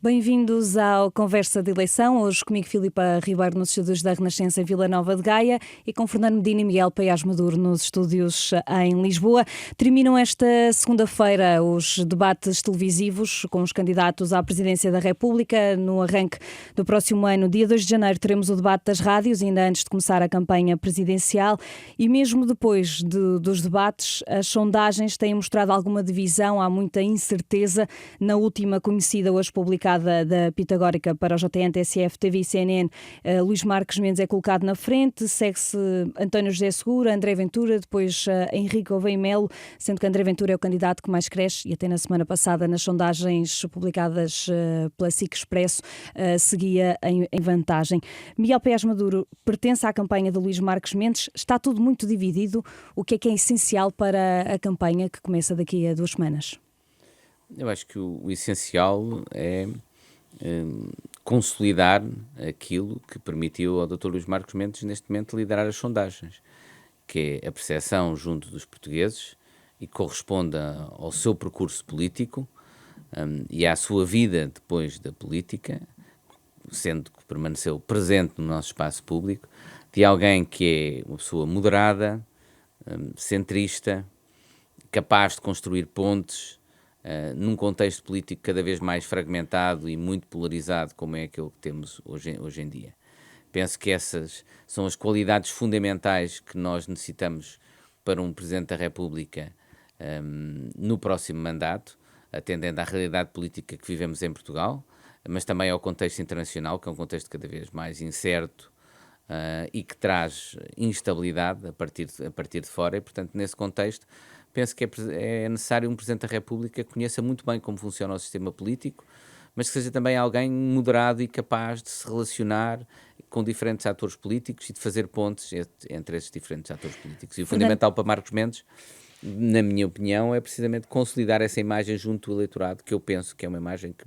Bem-vindos ao Conversa de Eleição, hoje comigo Filipa Ribeiro nos estúdios da Renascença em Vila Nova de Gaia e com Fernando Medina e Miguel Paiás Maduro nos estúdios em Lisboa. Terminam esta segunda-feira os debates televisivos com os candidatos à Presidência da República. No arranque do próximo ano, dia 2 de janeiro, teremos o debate das rádios, ainda antes de começar a campanha presidencial, e mesmo depois dos debates, as sondagens têm mostrado alguma divisão, há muita incerteza. Na última conhecida hoje publicada da Pitagórica para o JN, TSF, TV e CNN, Luís Marques Mendes é colocado na frente, segue-se António José Segura, André Ventura, depois Henrique Gouveia Melo, sendo que André Ventura é o candidato que mais cresce e até na semana passada nas sondagens publicadas pela SIC Expresso seguia em vantagem. Miguel Paiás Maduro pertence à campanha de Luís Marques Mendes, está tudo muito dividido. O que é essencial para a campanha que começa daqui a 2 semanas? Eu acho que o essencial é consolidar aquilo que permitiu ao Dr. Luís Marques Mendes, neste momento, liderar as sondagens, que é a percepção junto dos portugueses e corresponde ao seu percurso político e à sua vida depois da política, sendo que permaneceu presente no nosso espaço público, de alguém que é uma pessoa moderada, centrista, capaz de construir pontes, num contexto político cada vez mais fragmentado e muito polarizado, como é aquele que temos hoje em dia. Penso que essas são as qualidades fundamentais que nós necessitamos para um Presidente da República no próximo mandato, atendendo à realidade política que vivemos em Portugal, mas também ao contexto internacional, que é um contexto cada vez mais incerto e que traz instabilidade a partir de fora, e, portanto, nesse contexto, penso que é necessário um Presidente da República que conheça muito bem como funciona o sistema político, mas que seja também alguém moderado e capaz de se relacionar com diferentes atores políticos e de fazer pontes entre esses diferentes atores políticos. E o fundamental para Marcos Mendes, na minha opinião, é precisamente consolidar essa imagem junto do eleitorado, que eu penso que é uma imagem que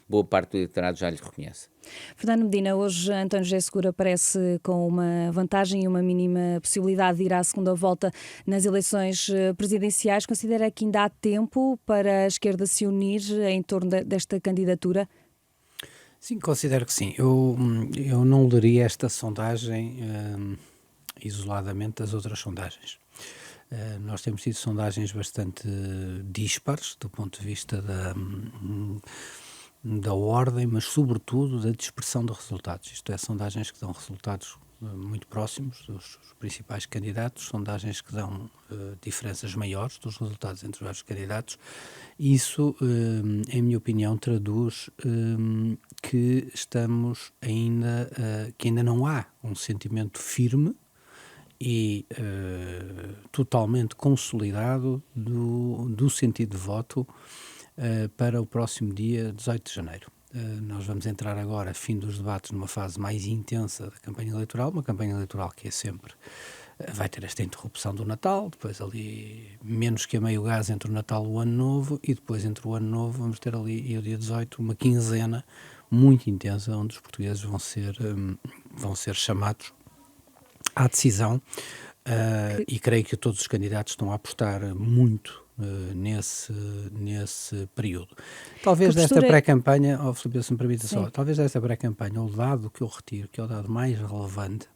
boa parte do eleitorado já lhe reconhece. Fernando Medina, hoje António José Segura aparece com uma vantagem e uma mínima possibilidade de ir à segunda volta nas eleições presidenciais. Considera que ainda há tempo para a esquerda se unir em torno desta candidatura? Sim, considero que sim. Eu não leria esta sondagem isoladamente das outras sondagens. Nós temos tido sondagens bastante díspares do ponto de vista da ordem, mas sobretudo da dispersão de resultados. Isto é, sondagens que dão resultados muito próximos dos principais candidatos, sondagens que dão diferenças maiores dos resultados entre os vários candidatos. Isso, em minha opinião, traduz que que ainda não há um sentimento firme e totalmente consolidado do sentido de voto para o próximo dia 18 de janeiro. Nós vamos entrar agora, fim dos debates, numa fase mais intensa da campanha eleitoral, uma campanha eleitoral que é sempre, vai ter esta interrupção do Natal, depois ali menos que a meio gás entre o Natal e o Ano Novo, e depois entre o Ano Novo vamos ter ali, e o dia 18, uma quinzena muito intensa, onde os portugueses vão ser chamados à decisão, e creio que todos os candidatos estão a apostar muito nesse período. Talvez desta pré-campanha, Filipe, se me permite só, talvez desta pré-campanha, o dado que eu retiro, que é o dado mais relevante,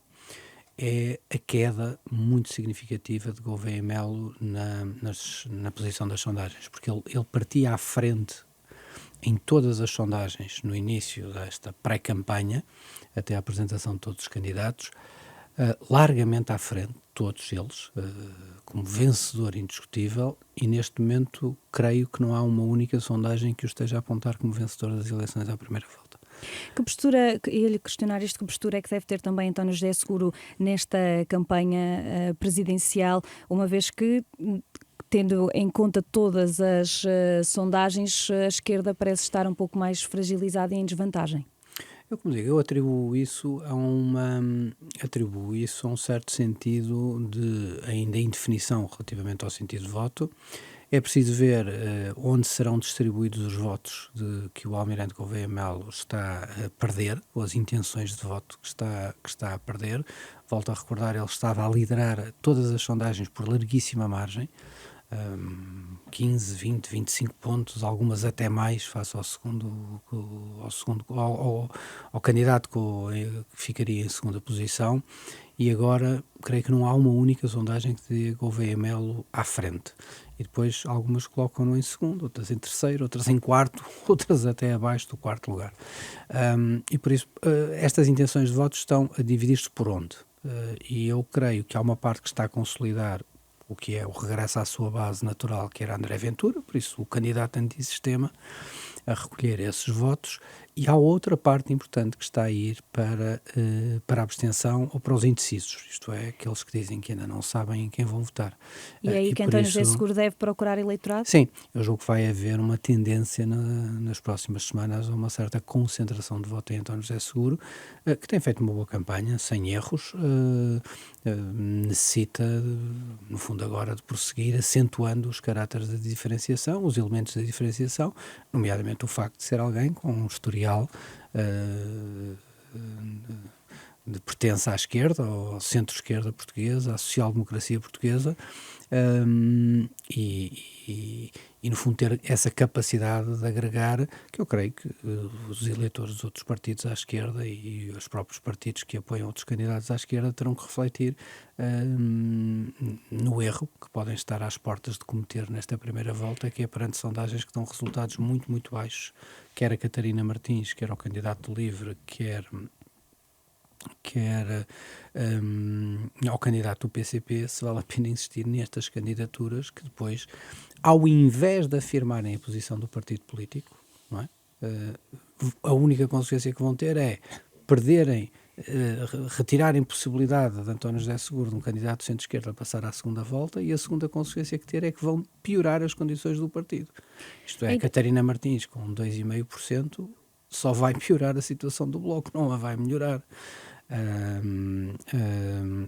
é a queda muito significativa de Gouveia Melo na posição das sondagens, porque ele partia à frente em todas as sondagens no início desta pré-campanha, até a apresentação de todos os candidatos, largamente à frente, todos eles, como vencedor indiscutível, e neste momento creio que não há uma única sondagem que o esteja a apontar como vencedor das eleições à primeira volta. Que postura, ia-lhe questionar isto, que postura é que deve ter também António José Seguro nesta campanha presidencial, uma vez que, tendo em conta todas as sondagens, a esquerda parece estar um pouco mais fragilizada e em desvantagem? Como digo, eu atribuo isso a um certo sentido de ainda indefinição relativamente ao sentido de voto. É preciso ver onde serão distribuídos os votos que o Almirante Gouveia Melo está a perder, ou as intenções de voto que está a perder. Volto a recordar, ele estava a liderar todas as sondagens por larguíssima margem. 15, 20, 25 pontos, algumas até mais, face ao candidato que ficaria em segunda posição, e agora creio que não há uma única sondagem que diga que o Melo à frente. E depois algumas colocam-no em segundo, outras em terceiro, outras em quarto, outras até abaixo do quarto lugar. E por isso, estas intenções de voto estão a dividir-se por onde? E eu creio que há uma parte que está a consolidar o que é o regresso à sua base natural, que era André Ventura, por isso o candidato antissistema, a recolher esses votos, e há outra parte importante que está a ir para a abstenção ou para os indecisos, isto é, aqueles que dizem que ainda não sabem em quem vão votar. E é aí que António José Seguro deve procurar eleitorado? Sim, eu julgo que vai haver uma tendência nas próximas semanas a uma certa concentração de voto em António José Seguro, que tem feito uma boa campanha, sem erros, necessita, no fundo agora, de prosseguir acentuando os caráteres da diferenciação, os elementos da diferenciação, nomeadamente o facto de ser alguém com um historial de pertença à esquerda, ao centro-esquerda portuguesa, à social-democracia portuguesa, e no fundo ter essa capacidade de agregar, que eu creio que os eleitores dos outros partidos à esquerda e os próprios partidos que apoiam outros candidatos à esquerda terão que refletir no erro que podem estar às portas de cometer nesta primeira volta, que é perante sondagens que dão resultados muito, muito baixos, quer a Catarina Martins, quer ao candidato do LIVRE, quer ao candidato do PCP, se vale a pena insistir nestas candidaturas que depois, ao invés de afirmarem a posição do partido político, não é? A única consequência que vão ter é perderem, retirarem possibilidade de António José Seguro, de um candidato centro-esquerda, passar à segunda volta, e a segunda consequência que ter é que vão piorar as condições do partido. Isto é, Catarina Martins com 2,5% só vai piorar a situação do Bloco, não a vai melhorar.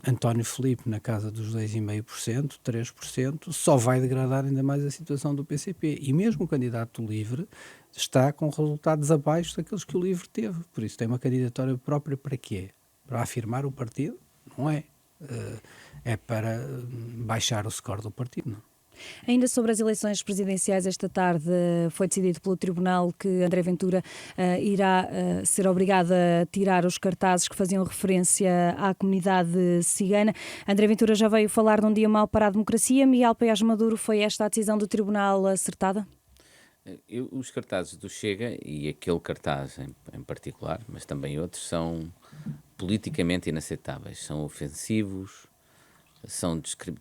António Filipe na casa dos 2,5%, 3%, só vai degradar ainda mais a situação do PCP. E mesmo o candidato do LIVRE está com resultados abaixo daqueles que o LIVRE teve. Por isso tem uma candidatura própria para quê? Para afirmar o partido? Não é. É para baixar o score do partido, não. Ainda sobre as eleições presidenciais, esta tarde foi decidido pelo Tribunal que André Ventura irá ser obrigado a tirar os cartazes que faziam referência à comunidade cigana. André Ventura já veio falar de um dia mau para a democracia. Miguel Paiás Maduro, foi esta a decisão do Tribunal acertada? Os cartazes do Chega, e aquele cartaz em particular, mas também outros, são politicamente inaceitáveis, são ofensivos,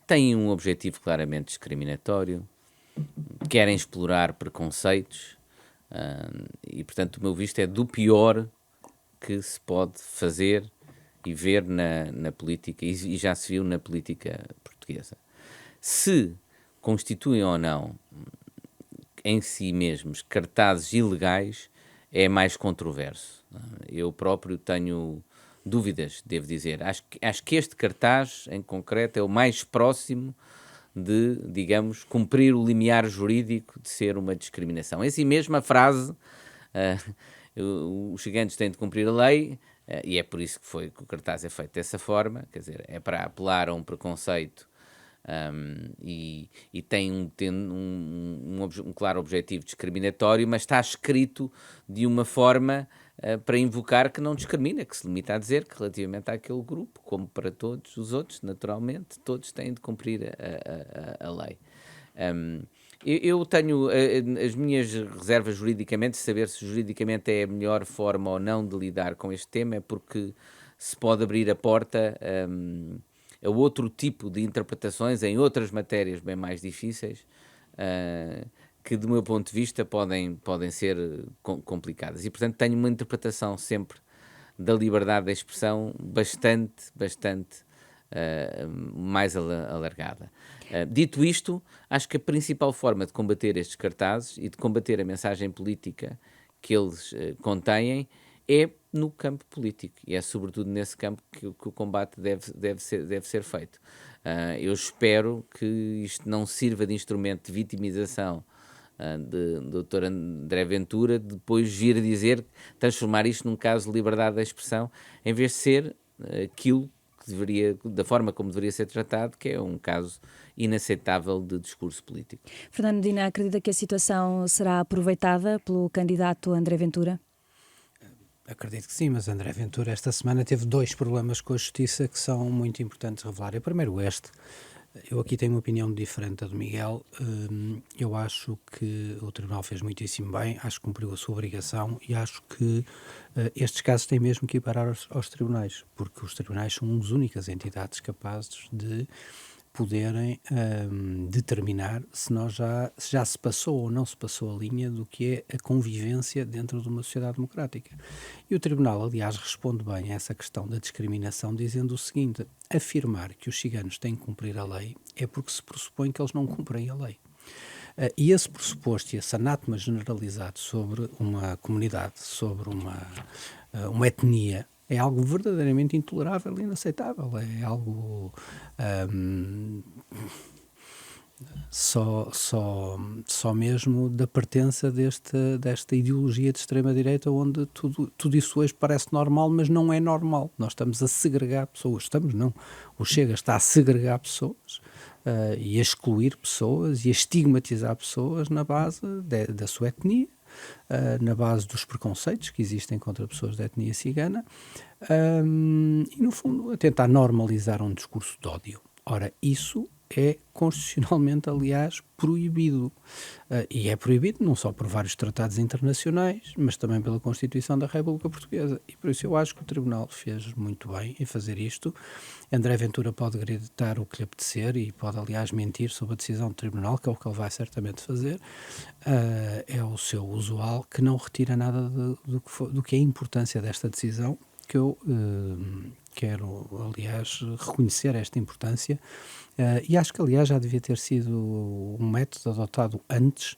têm um objetivo claramente discriminatório, querem explorar preconceitos, e portanto o meu visto é do pior que se pode fazer e ver na política, e já se viu na política portuguesa. Se constituem ou não em si mesmos cartazes ilegais, é mais controverso. Eu próprio tenho dúvidas, devo dizer. Acho que este cartaz, em concreto, é o mais próximo de, digamos, cumprir o limiar jurídico de ser uma discriminação. Em si mesmo, a frase, os gigantes têm de cumprir a lei, e é por isso que o cartaz é feito dessa forma, quer dizer, é para apelar a um preconceito, e tem um claro objetivo discriminatório, mas está escrito de uma forma para invocar que não discrimina, que se limita a dizer que relativamente àquele grupo, como para todos os outros, naturalmente, todos têm de cumprir a lei. Eu tenho as minhas reservas juridicamente, saber se juridicamente é a melhor forma ou não de lidar com este tema, é porque se pode abrir a porta a outro tipo de interpretações em outras matérias bem mais difíceis, que do meu ponto de vista podem ser complicadas. E portanto tenho uma interpretação sempre da liberdade de expressão bastante mais alargada. Dito isto, acho que a principal forma de combater estes cartazes e de combater a mensagem política que eles contêm é no campo político, e é sobretudo nesse campo que o combate deve ser feito. Eu espero que isto não sirva de instrumento de vitimização do Dr. André Ventura, depois vir a transformar isto num caso de liberdade de expressão, em vez de ser aquilo que da forma como deveria ser tratado, que é um caso inaceitável de discurso político. Fernando Medina, acredita que a situação será aproveitada pelo candidato André Ventura? Acredito que sim, mas André Ventura esta semana teve 2 problemas com a Justiça que são muito importantes de revelar. O primeiro, eu aqui tenho uma opinião diferente da do Miguel. Eu acho que o Tribunal fez muitíssimo bem, acho que cumpriu a sua obrigação e acho que estes casos têm mesmo que ir parar aos tribunais, porque os tribunais são as únicas entidades capazes de poderem determinar se já se passou ou não se passou a linha do que é a convivência dentro de uma sociedade democrática. E o Tribunal, aliás, responde bem a essa questão da discriminação, dizendo o seguinte: afirmar que os ciganos têm que cumprir a lei é porque se pressupõe que eles não cumprem a lei. E esse pressuposto e esse anátema generalizado sobre uma comunidade, sobre uma etnia, é algo verdadeiramente intolerável e inaceitável. É algo só mesmo da pertença desta ideologia de extrema-direita, onde tudo isso hoje parece normal, mas não é normal. Nós estamos a segregar pessoas. O Chega está a segregar pessoas e a excluir pessoas e a estigmatizar pessoas na base da sua etnia, na base dos preconceitos que existem contra pessoas da etnia cigana, e no fundo a tentar normalizar um discurso de ódio. Ora, isso é constitucionalmente, aliás, proibido. E é proibido não só por vários tratados internacionais, mas também pela Constituição da República Portuguesa. E por isso eu acho que o Tribunal fez muito bem em fazer isto. André Ventura pode gritar o que lhe apetecer e pode, aliás, mentir sobre a decisão do Tribunal, que é o que ele vai certamente fazer. É o seu usual, que não retira nada do que é a importância desta decisão, que eu quero, aliás, reconhecer esta importância. E acho que, aliás, já devia ter sido um método adotado antes,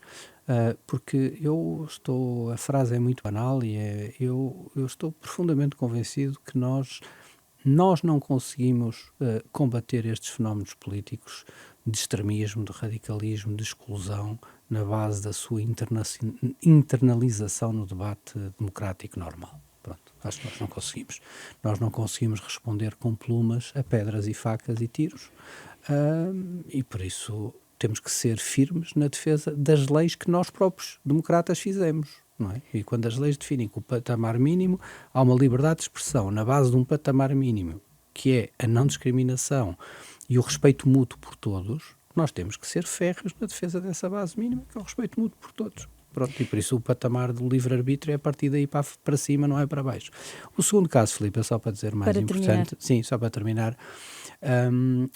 porque a frase é muito banal e eu estou profundamente convencido que nós não conseguimos combater estes fenómenos políticos de extremismo, de radicalismo, de exclusão, na base da sua internalização no debate democrático normal. Pronto, acho que nós não conseguimos. Nós não conseguimos responder com plumas a pedras e facas e tiros, e por isso temos que ser firmes na defesa das leis que nós próprios democratas fizemos, não é? E quando as leis definem que o patamar mínimo, há uma liberdade de expressão na base de um patamar mínimo, que é a não discriminação e o respeito mútuo por todos, nós temos que ser férreos na defesa dessa base mínima, que é o respeito mútuo por todos. Pronto, e por isso o patamar do livre-arbítrio é a partir daí para cima, não é para baixo. O segundo caso, Filipe, só para dizer mais importante, sim, só para terminar,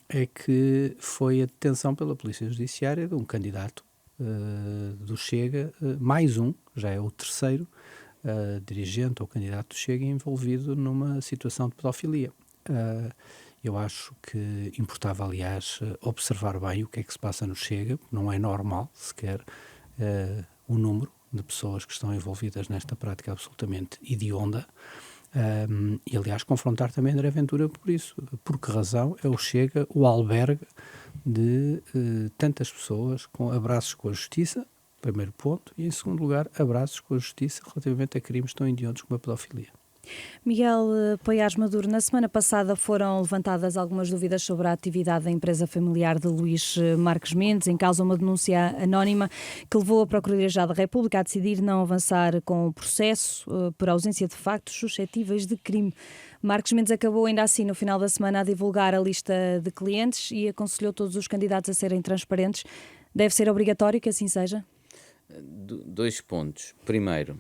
é que foi a detenção pela Polícia Judiciária de um candidato do Chega, mais um, já é o terceiro dirigente ou candidato do Chega envolvido numa situação de pedofilia. Eu acho que importava, aliás, observar bem o que é que se passa no Chega, não é normal sequer o número de pessoas que estão envolvidas nesta prática absolutamente hedionda, e aliás confrontar também André Ventura por isso. Por que razão é o Chega o albergue de tantas pessoas com abraços com a justiça, primeiro ponto, e em segundo lugar abraços com a justiça relativamente a crimes tão hediondos como a pedofilia. Miguel Paiás Maduro, na semana passada foram levantadas algumas dúvidas sobre a atividade da empresa familiar de Luís Marques Mendes, em causa uma denúncia anónima que levou a Procuradoria-Geral da República a decidir não avançar com o processo por ausência de factos suscetíveis de crime. Marques Mendes acabou ainda assim no final da semana a divulgar a lista de clientes e aconselhou todos os candidatos a serem transparentes. Deve ser obrigatório que assim seja? 2 pontos. Primeiro,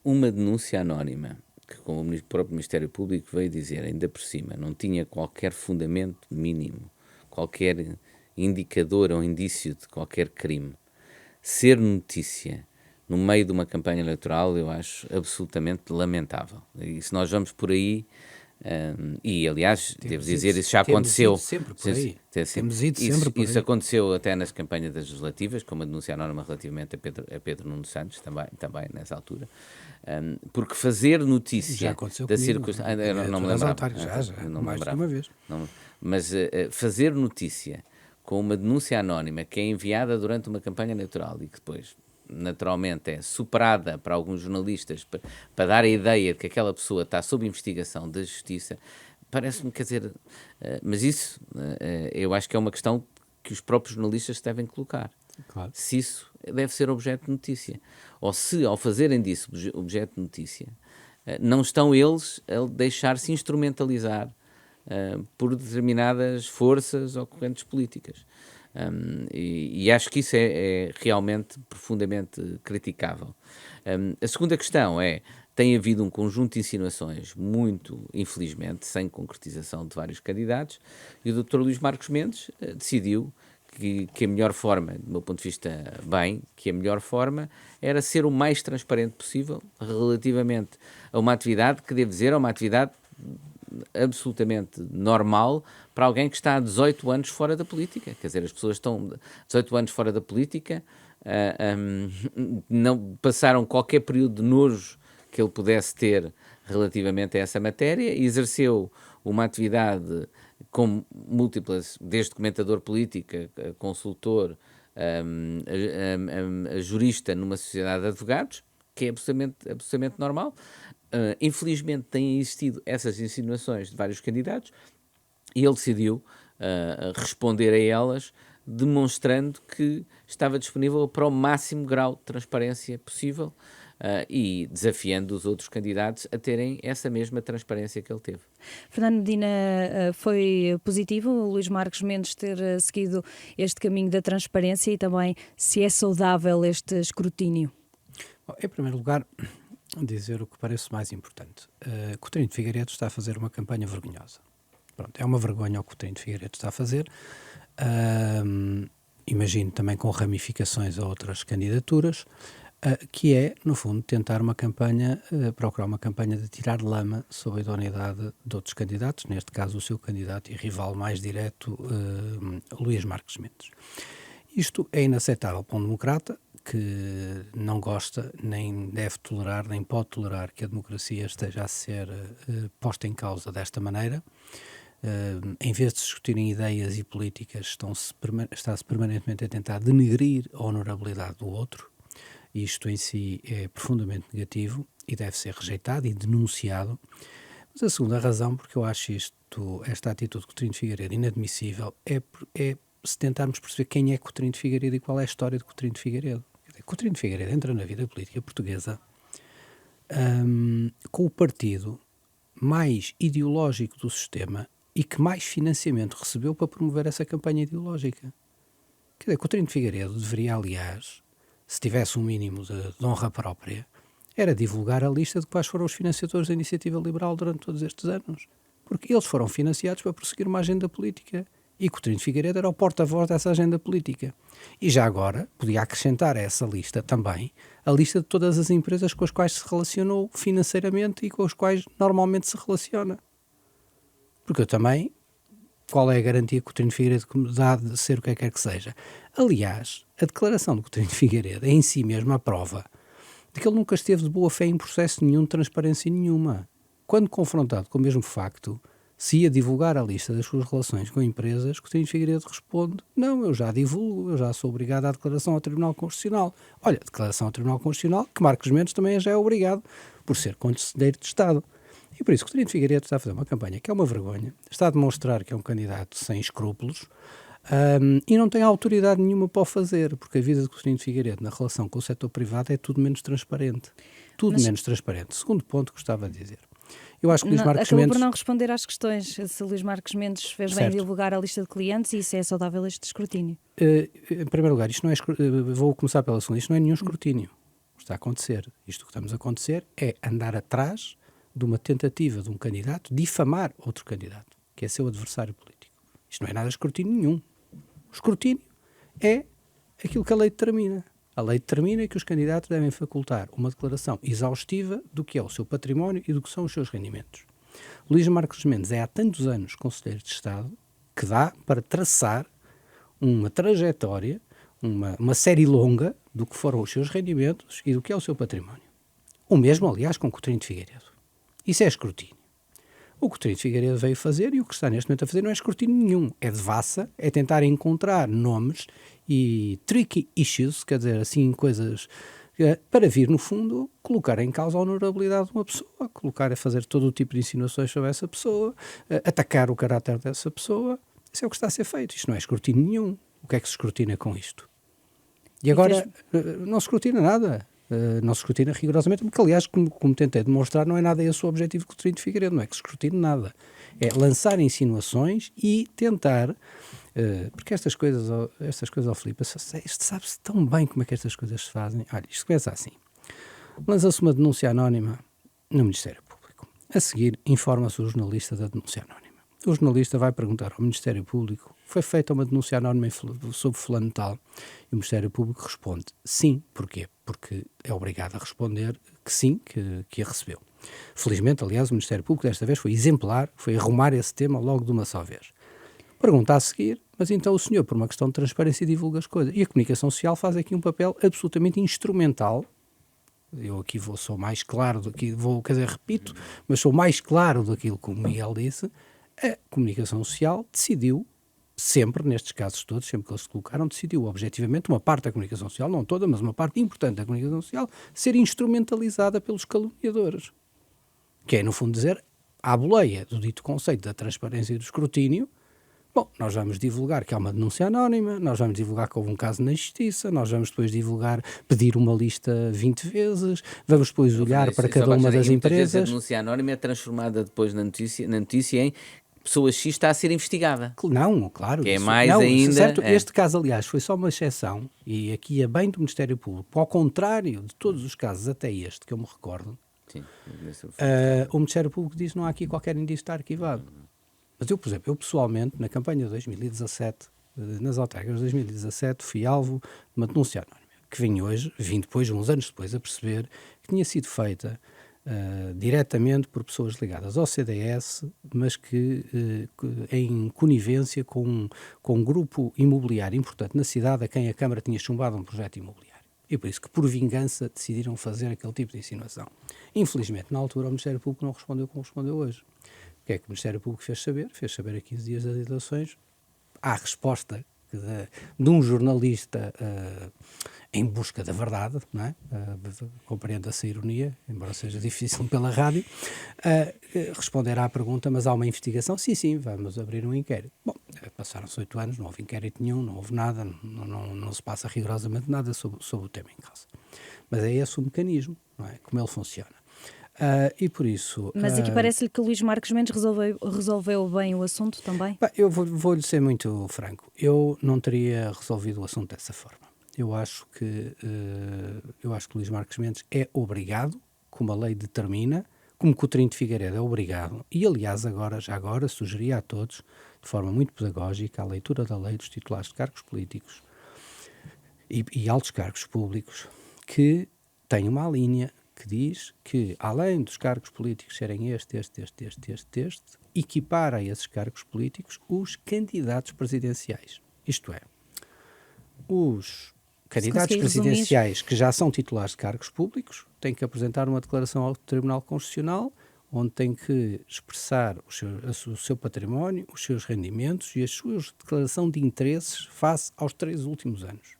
uma denúncia anónima, que como o próprio Ministério Público veio dizer, ainda por cima, não tinha qualquer fundamento mínimo, qualquer indicador ou indício de qualquer crime. Ser notícia no meio de uma campanha eleitoral, eu acho absolutamente lamentável. E se nós vamos por aí, e aliás, devo dizer, isso já aconteceu. Temos ido sempre por aí. Isso aconteceu até nas campanhas das legislativas, com uma denúncia anónima relativamente a Pedro Nuno Santos, também nessa altura. Porque fazer notícia da circunstância. Não me lembrava. Não me lembrava. Uma vez. Mas fazer notícia com uma denúncia anónima que é enviada durante uma campanha eleitoral e que depois, naturalmente, é superada para alguns jornalistas para dar a ideia de que aquela pessoa está sob investigação da justiça, Parece-me, quer dizer, mas isso eu acho que é uma questão que os próprios jornalistas devem colocar. Claro. Se isso deve ser objeto de notícia. Ou se, ao fazerem disso objeto de notícia, não estão eles a deixar-se instrumentalizar por determinadas forças ou correntes políticas. E acho que isso é realmente profundamente criticável. A segunda questão tem havido um conjunto de insinuações muito, infelizmente, sem concretização de vários candidatos, e o Dr. Luís Marcos Mendes decidiu que a melhor forma, do meu ponto de vista, que a melhor forma era ser o mais transparente possível relativamente a uma atividade que, devo dizer, é uma atividade absolutamente normal para alguém que está há 18 anos fora da política. Quer dizer, as pessoas estão 18 anos fora da política, não passaram qualquer período de nojo que ele pudesse ter relativamente a essa matéria, e exerceu uma atividade com múltiplas, desde comentador político, consultor, a jurista numa sociedade de advogados, que é absolutamente normal. Infelizmente têm existido essas insinuações de vários candidatos e ele decidiu responder a elas, demonstrando que estava disponível para o máximo grau de transparência possível e desafiando os outros candidatos a terem essa mesma transparência que ele teve. Fernando Medina, foi positivo o Luís Marcos Mendes ter seguido este caminho da transparência e também se é saudável este escrutínio? Bom, em primeiro lugar, dizer o que parece mais importante. Coutinho de Figueiredo está a fazer uma campanha vergonhosa. Pronto, é uma vergonha o que Coutinho de Figueiredo está a fazer. Imagino também com ramificações a outras candidaturas, que é, no fundo, tentar procurar uma campanha de tirar lama sobre a idoneidade de outros candidatos, neste caso o seu candidato e rival mais direto, Luís Marcos Mendes. Isto é inaceitável para um democrata que não gosta, nem deve tolerar, nem pode tolerar que a democracia esteja a ser posta em causa desta maneira. Em vez de discutirem ideias e políticas, está-se permanentemente a tentar denegrir a honorabilidade do outro. Isto em si é profundamente negativo e deve ser rejeitado e denunciado. Mas a segunda razão, porque eu acho esta atitude de Coutinho de Figueiredo inadmissível, é se tentarmos perceber quem é Coutinho de Figueiredo e qual é a história de Coutinho de Figueiredo. Coutinho de Figueiredo entra na vida política portuguesa com o partido mais ideológico do sistema e que mais financiamento recebeu para promover essa campanha ideológica. Quer dizer, Coutinho de Figueiredo deveria, aliás, se tivesse um mínimo de honra própria, era divulgar a lista de quais foram os financiadores da Iniciativa Liberal durante todos estes anos. Porque eles foram financiados para prosseguir uma agenda política. E Coutinho de Figueiredo era o porta-voz dessa agenda política. E já agora podia acrescentar a essa lista também a lista de todas as empresas com as quais se relacionou financeiramente e com as quais normalmente se relaciona. Porque eu também, qual é a garantia que Coutinho de Figueiredo que me dá de ser o que quer que seja? Aliás, a declaração de Coutinho de Figueiredo é em si mesma a prova de que ele nunca esteve de boa fé em processo nenhum de transparência nenhuma. Quando confrontado com o mesmo facto, se ia divulgar a lista das suas relações com empresas, Coutinho de Figueiredo responde: não, eu já divulgo, eu já sou obrigado à declaração ao Tribunal Constitucional. Olha, declaração ao Tribunal Constitucional que Marcos Mendes também já é obrigado por ser conselheiro de Estado. E por isso Coutinho de Figueiredo está a fazer uma campanha que é uma vergonha, está a demonstrar que é um candidato sem escrúpulos e não tem autoridade nenhuma para o fazer, porque a vida de Coutinho de Figueiredo na relação com o setor privado é tudo menos transparente. Menos transparente. Segundo ponto que gostava de dizer. Eu acho que Luís Marcos acabou Mendes... por não responder às questões. Se Luís Marcos Mendes fez bem divulgar a lista de clientes e se é saudável este escrutínio. Em primeiro lugar, isto não é vou começar pela segunda. Isto não é nenhum escrutínio. Está a acontecer. Isto que estamos a acontecer é andar atrás de uma tentativa de um candidato difamar outro candidato, que é seu adversário político. Isto não é nada de escrutínio nenhum. O escrutínio é aquilo que a lei determina. A lei determina que os candidatos devem facultar uma declaração exaustiva do que é o seu património e do que são os seus rendimentos. Luís Marcos Mendes é há tantos anos conselheiro de Estado que dá para traçar uma trajetória, uma série longa do que foram os seus rendimentos e do que é o seu património. O mesmo, aliás, com Coutinho de Figueiredo. Isso é escrutínio. O que Coutinho de Figueiredo veio fazer e o que está neste momento a fazer não é escrutínio nenhum. É devassa, é tentar encontrar nomes e tricky issues, quer dizer, assim, coisas para vir, no fundo, colocar em causa a honorabilidade de uma pessoa, colocar a fazer todo o tipo de insinuações sobre essa pessoa, atacar o caráter dessa pessoa. Isso é o que está a ser feito. Isto não é escrutínio nenhum. O que é que se escrutina com isto? E agora, não se escrutina nada. Não se escrutina rigorosamente, porque, aliás, como tentei demonstrar, não é nada esse o objetivo do Coutinho de Figueiredo, não é que se escrutine nada. É lançar insinuações e tentar, porque estas coisas, ó Filipe, isto sabe-se tão bem como é que estas coisas se fazem. Olha, isto começa assim. Lança-se uma denúncia anónima no Ministério Público. A seguir, informa-se o jornalista da denúncia anónima. O jornalista vai perguntar ao Ministério Público: foi feita uma denúncia anónima sobre fulano tal? E o Ministério Público responde sim. Porquê? Porque é obrigado a responder que sim, que a recebeu. Felizmente, aliás, o Ministério Público desta vez foi exemplar, foi arrumar esse tema logo de uma só vez. Pergunta a seguir: mas então o senhor, por uma questão de transparência, divulga as coisas. E a comunicação social faz aqui um papel absolutamente instrumental. Eu aqui sou mais claro repito, mas sou mais claro daquilo que o Miguel disse. A comunicação social decidiu, sempre, nestes casos todos, sempre que eles se colocaram, decidiu objetivamente uma parte da comunicação social, não toda, mas uma parte importante da comunicação social, ser instrumentalizada pelos caluniadores. Que é, no fundo, dizer, à boleia do dito conceito da transparência e do escrutínio: bom, nós vamos divulgar que há uma denúncia anónima, nós vamos divulgar que houve um caso na Justiça, nós vamos depois pedir uma lista 20 vezes, vamos depois olhar para cada uma das empresas. A denúncia anónima é transformada depois na notícia em pessoa X está a ser investigada. Não, claro. Que é mais ainda... Certo, este caso, aliás, foi só uma exceção, e aqui é bem do Ministério Público, ao contrário de todos os casos, até este, que eu me recordo. Sim, o Ministério Público diz que não há aqui qualquer indício de estar arquivado. Mas eu, por exemplo, pessoalmente, na campanha de 2017, nas autárquicas de 2017, fui alvo de uma denúncia anónima, que vim depois, uns anos depois, a perceber que tinha sido feita diretamente por pessoas ligadas ao CDS, mas que em conivência com um grupo imobiliário importante na cidade, a quem a Câmara tinha chumbado um projeto imobiliário. E por isso que, por vingança, decidiram fazer aquele tipo de insinuação. Infelizmente, na altura, o Ministério Público não respondeu como respondeu hoje. O que é que o Ministério Público fez saber? Fez saber a 15 dias das eleições, à resposta de um jornalista em busca da verdade, não é? Compreenda-se a ironia, embora seja difícil pela rádio, responder à pergunta: mas há uma investigação? Sim, vamos abrir um inquérito. Bom, passaram-se 8 anos, não houve inquérito nenhum, não houve nada, não se passa rigorosamente nada sobre o tema em causa. Mas é esse o mecanismo, não é? Como ele funciona. E por isso... Mas aqui parece-lhe que o Luís Marcos Mendes resolveu bem o assunto também? Eu vou-lhe ser muito franco. Eu não teria resolvido o assunto dessa forma. Eu acho que o Luís Marcos Mendes é obrigado, como a lei determina, como Coutinho de Figueiredo é obrigado, e aliás já agora sugeria a todos, de forma muito pedagógica, a leitura da lei dos titulares de cargos políticos e altos cargos públicos, que tem uma linha que diz que, além dos cargos políticos serem este, equipara a esses cargos políticos os candidatos presidenciais. Isto é, os candidatos presidenciais que já são titulares de cargos públicos têm que apresentar uma declaração ao Tribunal Constitucional, onde têm que expressar o seu património, os seus rendimentos e a sua declaração de interesses face aos 3 últimos anos.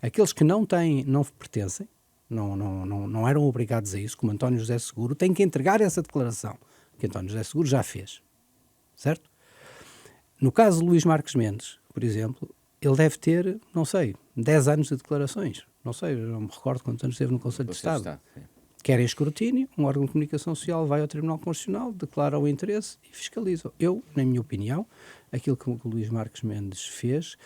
Aqueles que não pertencem, não eram obrigados a isso, como António José Seguro, têm que entregar essa declaração, que António José Seguro já fez. Certo? No caso de Luís Marques Mendes, por exemplo, ele deve ter, 10 anos de declarações. Não me recordo quantos anos esteve no Conselho de Estado. Querem escrutínio, um órgão de comunicação social vai ao Tribunal Constitucional, declara o interesse e fiscaliza. Na minha opinião, aquilo que o Luís Marques Mendes fez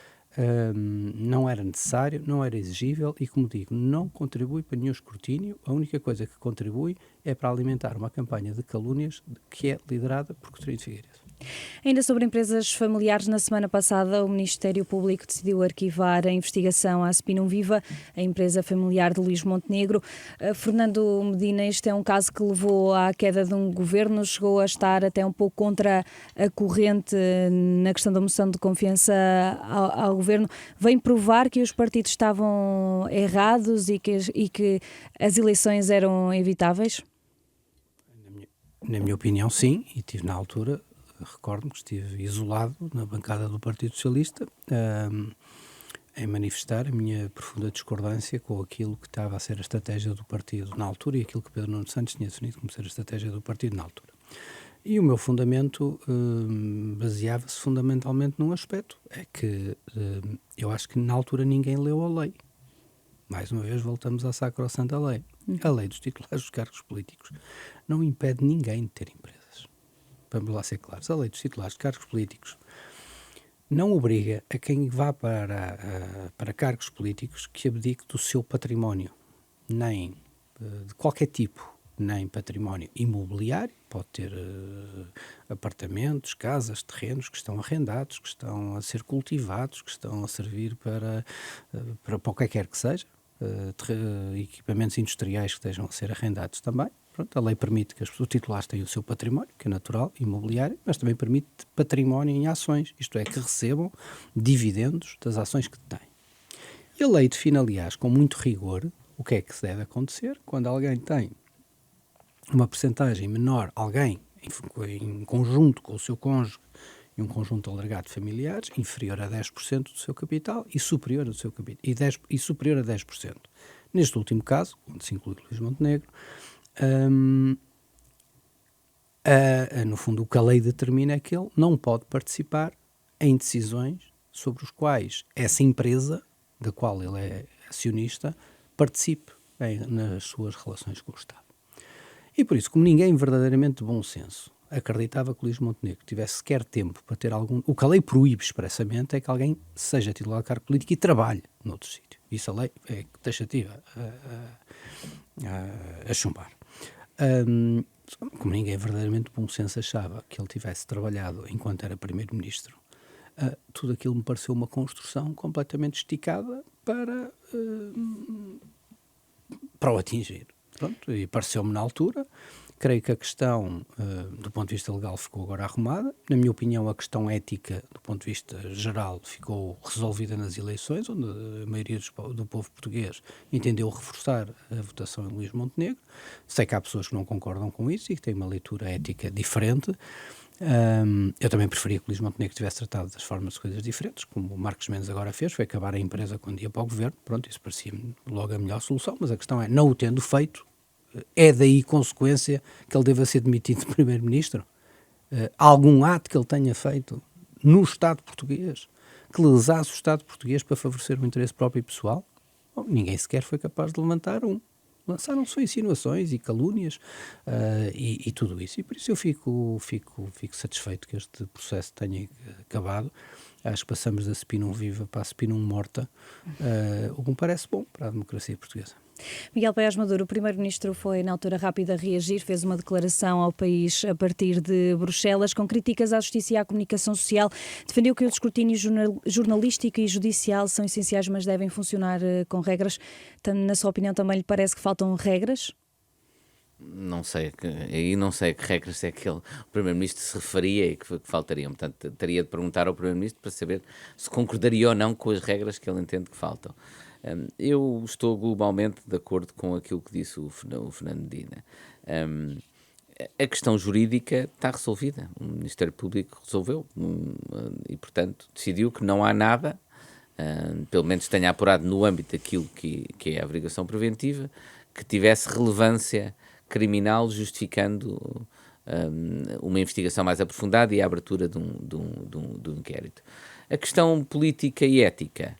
não era necessário, não era exigível e, como digo, não contribui para nenhum escrutínio. A única coisa que contribui é para alimentar uma campanha de calúnias que é liderada por Coutinho de Figueiredo. Ainda sobre empresas familiares, na semana passada o Ministério Público decidiu arquivar a investigação à Spinum Viva, a empresa familiar de Luís Montenegro. Fernando Medina, este é um caso que levou à queda de um governo, chegou a estar até um pouco contra a corrente na questão da moção de confiança ao governo. Vem provar que os partidos estavam errados e que as eleições eram evitáveis? Na minha opinião, sim, e tive na altura... Recordo-me que estive isolado na bancada do Partido Socialista em manifestar a minha profunda discordância com aquilo que estava a ser a estratégia do partido na altura e aquilo que Pedro Nuno Santos tinha definido como ser a estratégia do partido na altura. E o meu fundamento baseava-se fundamentalmente num aspecto, é que eu acho que na altura ninguém leu a lei. Mais uma vez voltamos à sacrossanta lei. A lei dos titulares dos cargos políticos não impede ninguém de ter empresas. Vamos lá ser claros. A lei dos titulares de cargos políticos não obriga a quem vá para cargos políticos que abdique do seu património, nem de qualquer tipo, nem património imobiliário, pode ter apartamentos, casas, terrenos que estão arrendados, que estão a ser cultivados, que estão a servir para o que quer que seja, equipamentos industriais que estejam a ser arrendados também. Pronto, a lei permite que os titulares tenham o seu património, que é natural, imobiliário, mas também permite património em ações, isto é, que recebam dividendos das ações que têm. E a lei define, aliás, com muito rigor, o que é que se deve acontecer quando alguém tem uma percentagem menor, alguém em conjunto com o seu cônjuge e um conjunto alargado de familiares, inferior a 10% do seu capital e superior ao seu capital, e superior a 10%. Neste último caso, onde se inclui Luís Montenegro, no fundo o que a lei determina é que ele não pode participar em decisões sobre os quais essa empresa, da qual ele é acionista, participe nas suas relações com o Estado. E por isso, como ninguém verdadeiramente de bom senso acreditava que o Luís Montenegro tivesse sequer tempo para ter algum... O que a lei proíbe expressamente é que alguém seja titular de cargo político e trabalhe noutro sítio. Isso a lei é taxativa a chumbar. Como ninguém verdadeiramente de bom senso achava que ele tivesse trabalhado enquanto era primeiro-ministro, tudo aquilo me pareceu uma construção completamente esticada para o atingir. Pronto, e pareceu-me na altura. Creio que a questão, do ponto de vista legal, ficou agora arrumada. Na minha opinião, a questão ética, do ponto de vista geral, ficou resolvida nas eleições, onde a maioria do povo português entendeu reforçar a votação em Luís Montenegro. Sei que há pessoas que não concordam com isso e que têm uma leitura ética diferente. Eu também preferia que o Luís Montenegro tivesse tratado das formas de coisas diferentes, como o Marcos Mendes agora fez, foi acabar a empresa quando ia para o governo. Pronto, isso parecia-me logo a melhor solução, mas a questão é, não o tendo feito, é daí consequência que ele deva ser demitido de primeiro-ministro? Algum ato que ele tenha feito no Estado português que lesasse o Estado português para favorecer o interesse próprio e pessoal? Bom, ninguém sequer foi capaz de levantar um. Lançaram-se insinuações e calúnias e tudo isso. E por isso eu fico satisfeito que este processo tenha acabado. Acho que passamos da Spinum viva para a Spinum morta, o que me parece bom para a democracia portuguesa. Miguel Paes Maduro, o primeiro-ministro, foi na altura rápido a reagir, fez uma declaração ao país a partir de Bruxelas, com críticas à justiça e à comunicação social. Defendeu que o escrutínio jornalístico e judicial são essenciais, mas devem funcionar com regras. Na sua opinião, também lhe parece que faltam regras? Não sei a que regras é que o Primeiro-Ministro se referia e que faltariam. Portanto, teria de perguntar ao Primeiro-Ministro para saber se concordaria ou não com as regras que ele entende que faltam. Eu estou globalmente de acordo com aquilo que disse o Fernando Medina. A questão jurídica está resolvida. O Ministério Público resolveu e, portanto, decidiu que não há nada, pelo menos tenha apurado no âmbito daquilo que é a averiguação preventiva, que tivesse relevância criminal justificando uma investigação mais aprofundada e a abertura de um inquérito. A questão política e ética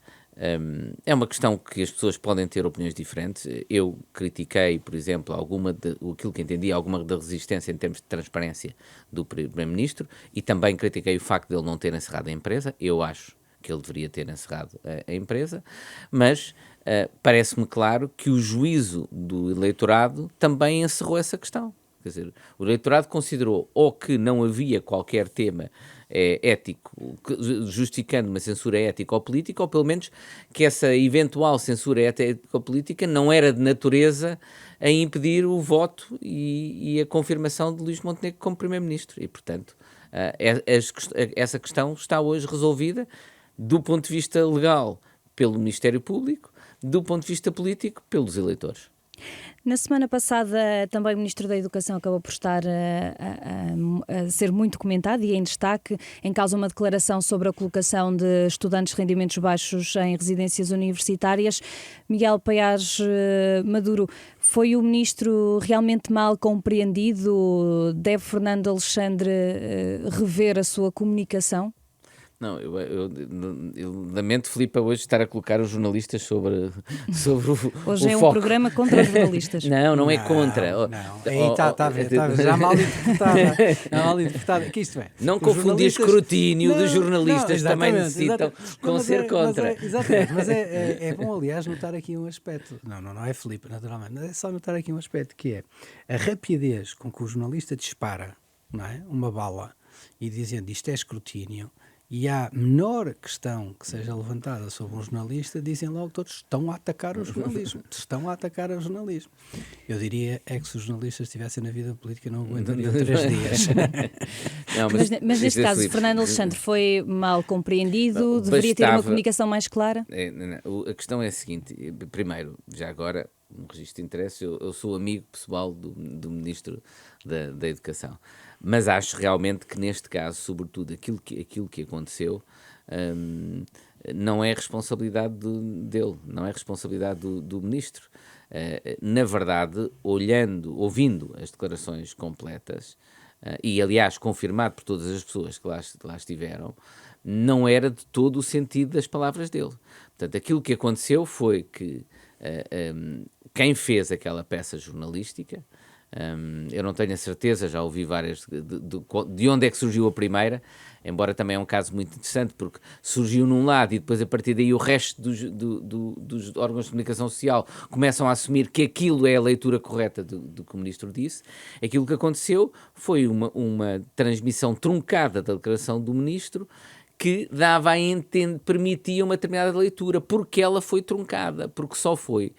é uma questão que as pessoas podem ter opiniões diferentes. Eu critiquei, por exemplo, aquilo que entendi, alguma da resistência em termos de transparência do Primeiro-Ministro e também critiquei o facto de ele não ter encerrado a empresa. Eu acho que ele deveria ter encerrado a empresa, mas parece-me claro que o juízo do eleitorado também encerrou essa questão. Quer dizer, o eleitorado considerou ou que não havia qualquer tema ético justificando uma censura ética ou política, ou pelo menos que essa eventual censura ética ou política não era de natureza a impedir o voto e a confirmação de Luís Montenegro como Primeiro-Ministro. E, portanto, essa questão está hoje resolvida do ponto de vista legal pelo Ministério Público, do ponto de vista político pelos eleitores. Na semana passada, também o Ministro da Educação acabou por estar a ser muito comentado e em destaque, em causa uma declaração sobre a colocação de estudantes de rendimentos baixos em residências universitárias. Miguel Paiás Maduro, foi o Ministro realmente mal compreendido? Deve Fernando Alexandre rever a sua comunicação? Não, eu lamento, Filipe, hoje estar a colocar os jornalistas sobre Hoje o é um foco. programa contra os jornalistas. Não é contra. Não, aí está a ver, já mal interpretada. Já mal interpretada. Que isto é? Não confundir escrutínio dos jornalistas, também necessitam com ser contra. Exatamente, mas é bom, aliás, notar aqui um aspecto. Não é Filipe, naturalmente, mas é só notar aqui um aspecto, que é a rapidez com que o jornalista dispara, não é, uma bala e dizendo isto é escrutínio. E há menor questão que seja levantada sobre um jornalista, dizem logo todos estão a atacar o jornalismo. Estão a atacar o jornalismo. Eu diria que se os jornalistas estivessem na vida política não aguentariam 3 dias. Não, mas neste caso, Fernando Alexandre foi mal compreendido, deveria ter uma comunicação mais clara? A questão é a seguinte, primeiro, já agora, um registro de interesse, eu sou amigo pessoal do Ministro da Educação. Mas acho realmente que neste caso, sobretudo, aquilo que aconteceu não é responsabilidade dele, não é responsabilidade do Ministro. Na verdade, ouvindo as declarações completas, e aliás confirmado por todas as pessoas que lá estiveram, não era de todo o sentido das palavras dele. Portanto, aquilo que aconteceu foi que quem fez aquela peça jornalística, eu não tenho a certeza, já ouvi várias de onde é que surgiu a primeira, embora também é um caso muito interessante, porque surgiu num lado e depois a partir daí o resto dos órgãos de comunicação social começam a assumir que aquilo é a leitura correta do que o Ministro disse. Aquilo que aconteceu foi uma transmissão truncada da declaração do Ministro, que dava a entender, permitia uma determinada leitura, porque ela foi truncada, porque só foi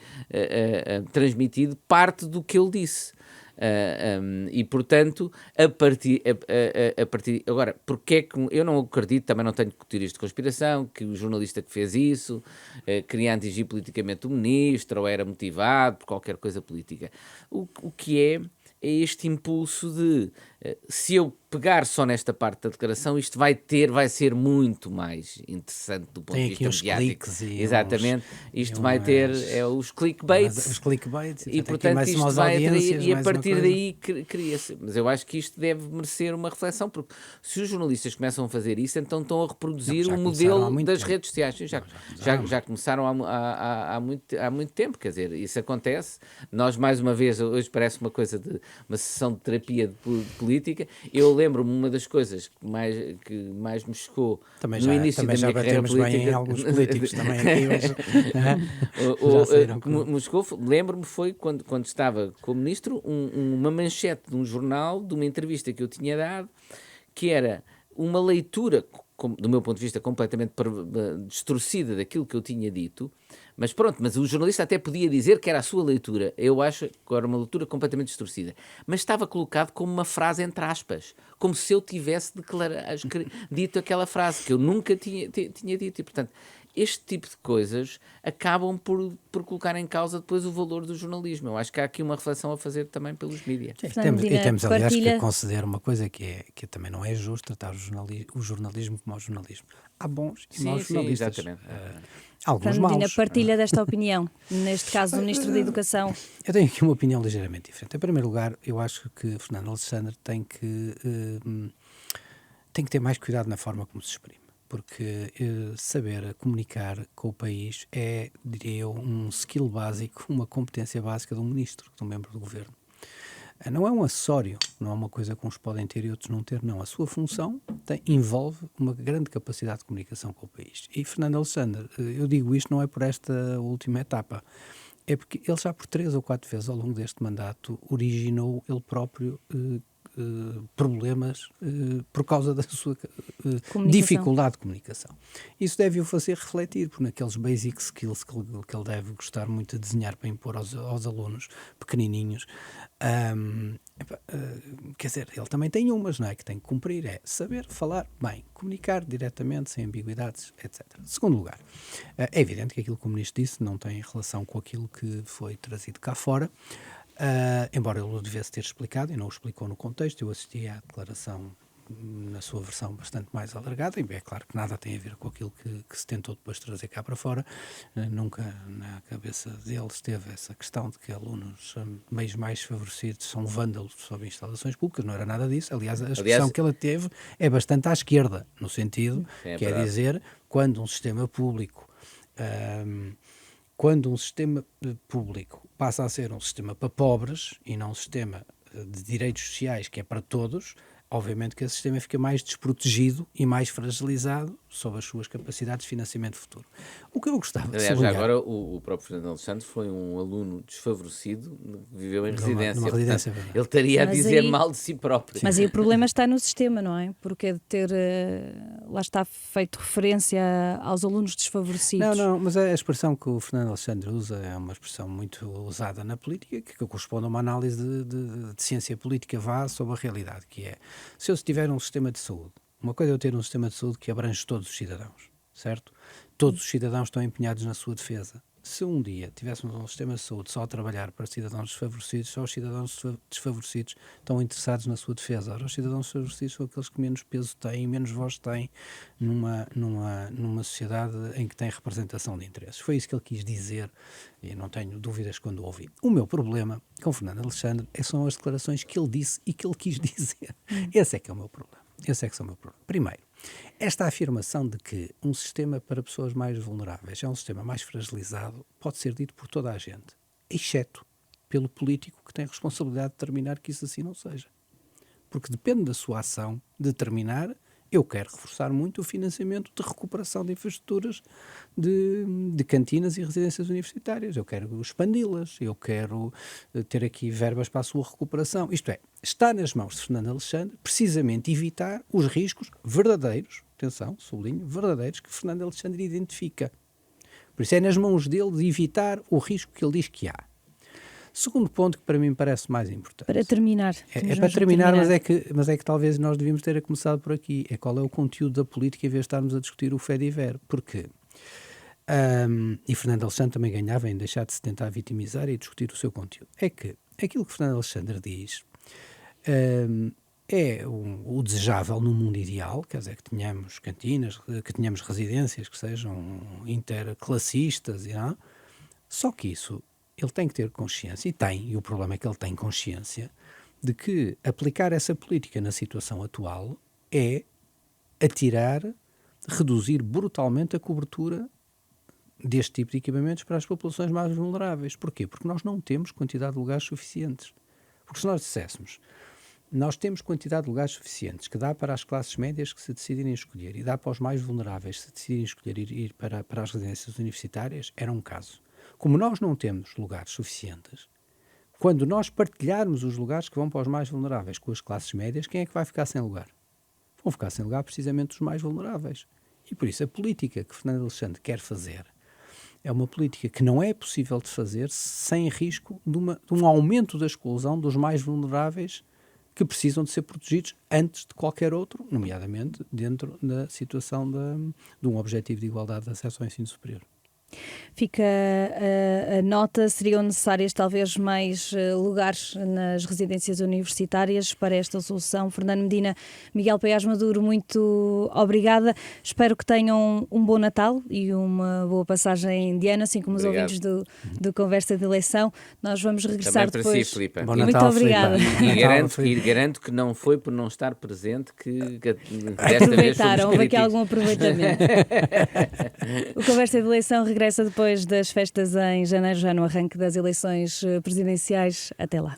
transmitido parte do que ele disse. E portanto, a partir agora, porque é que eu não acredito, também não tenho teorias de conspiração, que o jornalista que fez isso queria atingir politicamente o Ministro ou era motivado por qualquer coisa política. O que é este impulso de se eu pegar só nesta parte da declaração, isto vai ser muito mais interessante do ponto de vista mediático. Exatamente. Isto vai ter os clickbaits. Os clickbaits. E portanto isto vai atrair, e a partir daí cria-se. Mas eu acho que isto deve merecer uma reflexão, porque se os jornalistas começam a fazer isso, então estão a reproduzir o modelo das redes sociais. Já começaram há muito tempo, quer dizer, isso acontece. Nós, mais uma vez, hoje parece uma coisa de uma sessão de terapia de política. Eu lembro-me, uma das coisas que mais me chocou no início da minha carreira política. Bem em alguns políticos também aqui, lembro-me foi quando estava como ministro, uma manchete de um jornal, de uma entrevista que eu tinha dado, que era uma leitura, do meu ponto de vista, completamente distorcida daquilo que eu tinha dito, mas o jornalista até podia dizer que era a sua leitura. Eu acho que era uma leitura completamente distorcida. Mas estava colocado como uma frase entre aspas, como se eu tivesse dito aquela frase, que eu nunca tinha dito. E, portanto, este tipo de coisas acabam por colocar em causa depois o valor do jornalismo. Eu acho que há aqui uma reflexão a fazer também pelos mídias. Temos, aliás, que considerar uma coisa que também não é justo tratar o jornalismo como o jornalismo. Há bons e maus jornalistas. Exatamente. Alguns maus. Partilha desta opinião, neste caso do Ministro da Educação. Eu tenho aqui uma opinião ligeiramente diferente. Em primeiro lugar, eu acho que Fernando Alexandre tem que ter mais cuidado na forma como se exprime, porque saber comunicar com o país é, diria eu, um skill básico, uma competência básica de um ministro, de um membro do governo. Não é um acessório, não é uma coisa que uns podem ter e outros não ter, não. A sua função envolve uma grande capacidade de comunicação com o país. E Fernando Alexandre, eu digo isto não é por esta última etapa, é porque ele já por 3 ou 4 vezes ao longo deste mandato originou ele próprio problemas por causa da sua dificuldade de comunicação. Isso deve o fazer refletir, porque naqueles basic skills que ele deve gostar muito de desenhar para impor aos alunos pequenininhos, Quer dizer, ele também tem umas, não é? Que tem que cumprir, é saber falar bem, comunicar diretamente, sem ambiguidades, etc. Segundo lugar, é evidente que aquilo que o Ministro disse não tem relação com aquilo que foi trazido cá fora, embora ele o devesse ter explicado, e não o explicou no contexto. Eu assisti à declaração na sua versão bastante mais alargada, e é claro que nada tem a ver com aquilo que se tentou depois trazer cá para fora. Nunca na cabeça dele esteve essa questão de que alunos meios mais favorecidos são vândalos sobre instalações públicas, não era nada disso. Aliás, a expressão que ele teve é bastante à esquerda, no sentido, quer dizer, quando um sistema público passa a ser um sistema para pobres e não um sistema de direitos sociais que é para todos, obviamente que esse sistema fica mais desprotegido e mais fragilizado sobre as suas capacidades de financiamento futuro. O que eu gostava de Aliás, sublinhar... já agora o próprio Fernando Alexandre foi um aluno desfavorecido, viveu em residência. Numa residência, portanto, ele estaria a dizer mal de si próprio. Mas aí o problema está no sistema, não é? Porque é de ter, lá está, feito referência aos alunos desfavorecidos. Não, mas a expressão que o Fernando Alexandre usa é uma expressão muito usada na política, que corresponde a uma análise de ciência política vasta sobre a realidade, que é, se eu tiver um sistema de saúde, uma coisa é eu ter um sistema de saúde que abrange todos os cidadãos, certo? Todos os cidadãos estão empenhados na sua defesa. Se um dia tivéssemos um sistema de saúde só a trabalhar para cidadãos desfavorecidos, só os cidadãos desfavorecidos estão interessados na sua defesa. Ora, os cidadãos desfavorecidos são aqueles que menos peso têm, menos voz têm numa sociedade em que tem representação de interesses. Foi isso que ele quis dizer, e não tenho dúvidas quando o ouvi. O meu problema com Fernando Alexandre são as declarações que ele disse e que ele quis dizer. Esse é que é o meu problema. Primeiro, esta afirmação de que um sistema para pessoas mais vulneráveis é um sistema mais fragilizado pode ser dito por toda a gente, exceto pelo político que tem a responsabilidade de determinar que isso assim não seja. Porque depende da sua ação determinar: eu quero reforçar muito o financiamento de recuperação de infraestruturas de cantinas e residências universitárias, eu quero expandi-las, eu quero ter aqui verbas para a sua recuperação. Isto é, está nas mãos de Fernando Alexandre precisamente evitar os riscos verdadeiros, atenção, sublinho, verdadeiros, que Fernando Alexandre identifica. Por isso é nas mãos dele de evitar o risco que ele diz que há. Segundo ponto que para mim parece mais importante. Para terminar. É para terminar, mas é que talvez nós devíamos ter começado por aqui. É qual é o conteúdo da política em vez de estarmos a discutir o Fediver. Porque, e Fernando Alexandre também ganhava em deixar de se tentar vitimizar e discutir o seu conteúdo. É que aquilo que Fernando Alexandre diz é o desejável no mundo ideal, quer dizer, que tenhamos cantinas, que tenhamos residências que sejam interclassistas, não? Só que isso ele tem que ter consciência, e o problema é que ele tem consciência, de que aplicar essa política na situação atual é reduzir brutalmente a cobertura deste tipo de equipamentos para as populações mais vulneráveis. Porquê? Porque nós não temos quantidade de lugares suficientes. Porque se nós disséssemos, nós temos quantidade de lugares suficientes que dá para as classes médias que se decidirem escolher e dá para os mais vulneráveis que se decidirem escolher ir para as residências universitárias, era um caso. Como nós não temos lugares suficientes, quando nós partilharmos os lugares que vão para os mais vulneráveis com as classes médias, quem é que vai ficar sem lugar? Vão ficar sem lugar precisamente os mais vulneráveis. E por isso a política que Fernando Alexandre quer fazer é uma política que não é possível de fazer sem risco de um aumento da exclusão dos mais vulneráveis que precisam de ser protegidos antes de qualquer outro, nomeadamente dentro da situação de um objetivo de igualdade de acesso ao ensino superior. Fica a nota, seriam necessárias talvez mais lugares nas residências universitárias para esta solução. Fernando Medina, Miguel Paiás Maduro, muito obrigada. Espero que tenham um bom Natal e uma boa passagem de ano, assim como os ouvintes do Conversa de Eleição. Nós vamos regressar também depois. Para si, Filipe. Bom Muito Natal, obrigada. E garanto que não foi por não estar presente que desta vez fomos houve aqui críticos. algum aproveitamento. O Conversa de Eleição regressa depois das festas em janeiro, já no arranque das eleições presidenciais. Até lá.